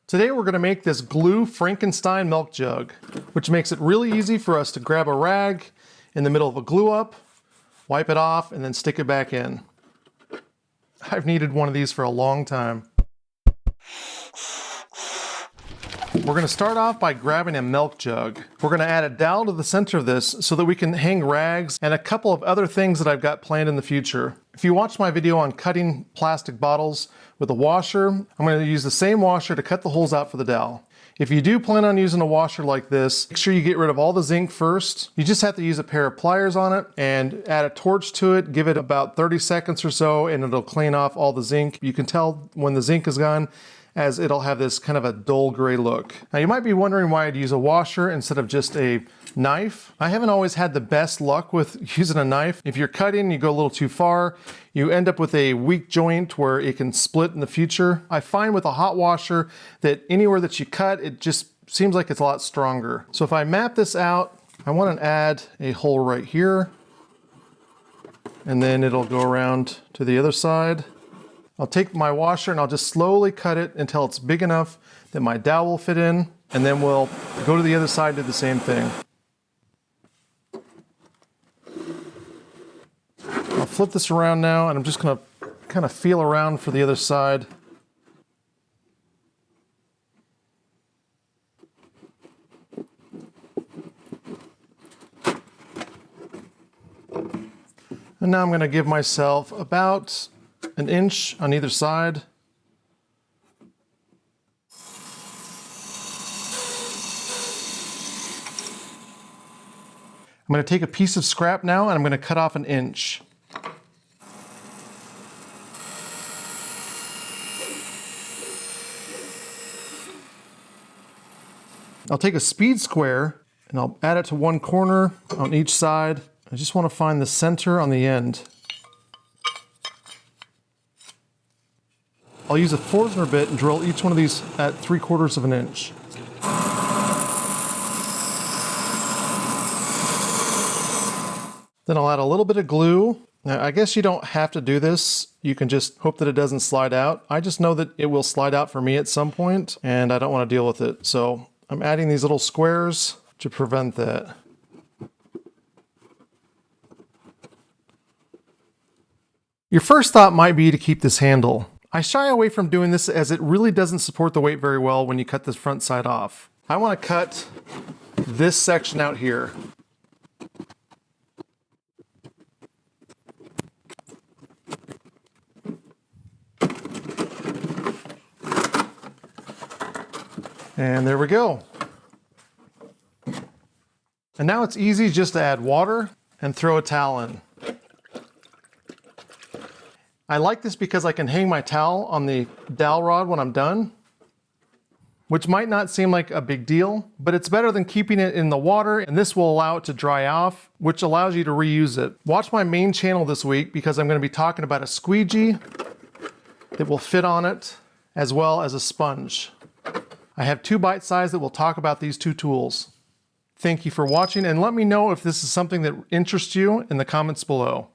Today we're going to make this glue Frankenstein milk jug, which makes it really easy for us to grab a rag in the middle of a glue up, wipe it off, and then stick it back in. I've needed one of these for a long time. We're going to start off by grabbing a milk jug. We're going to add a dowel to the center of this so that we can hang rags and a couple of other things that I've got planned in the future. If you watched my video on cutting plastic bottles with a washer, I'm going to use the same washer to cut the holes out for the dowel. If you do plan on using a washer like this, make sure you get rid of all the zinc first. You just have to use a pair of pliers on it and add a torch to it, give it about 30 seconds or so, and it'll clean off all the zinc. You can tell when the zinc is gone, as it'll have this kind of a dull gray look. Now you might be wondering why I'd use a washer instead of just a knife. I haven't always had the best luck with using a knife. If you're cutting, you go a little too far, you end up with a weak joint where it can split in the future. I find with a hot washer that anywhere that you cut, it just seems like it's a lot stronger. So if I map this out, I want to add a hole right here, and then it'll go around to the other side. I'll take my washer and I'll just slowly cut it until it's big enough that my dowel will fit in, and then we'll go to the other side and do the same thing. I'll flip this around now, and I'm just going to kind of feel around for the other side. And now I'm going to give myself about an inch on either side. I'm going to take a piece of scrap now and I'm going to cut off an inch. I'll take a speed square and I'll add it to one corner on each side. I just want to find the center on the end. I'll use a Forstner bit and drill each one of these at 3/4 of an inch. Then I'll add a little bit of glue. Now, I guess you don't have to do this. You can just hope that it doesn't slide out. I just know that it will slide out for me at some point, and I don't want to deal with it. So I'm adding these little squares to prevent that. Your first thought might be to keep this handle. I shy away from doing this as it really doesn't support the weight very well when you cut this front side off. I want to cut this section out here. And there we go. And now it's easy just to add water and throw a towel in. I like this because I can hang my towel on the dowel rod when I'm done, which might not seem like a big deal, but it's better than keeping it in the water, and this will allow it to dry off, which allows you to reuse it. Watch my main channel this week because I'm going to be talking about a squeegee that will fit on it, as well as a sponge. I have two bite size that will talk about these two tools. Thank you for watching, and let me know if this is something that interests you in the comments below.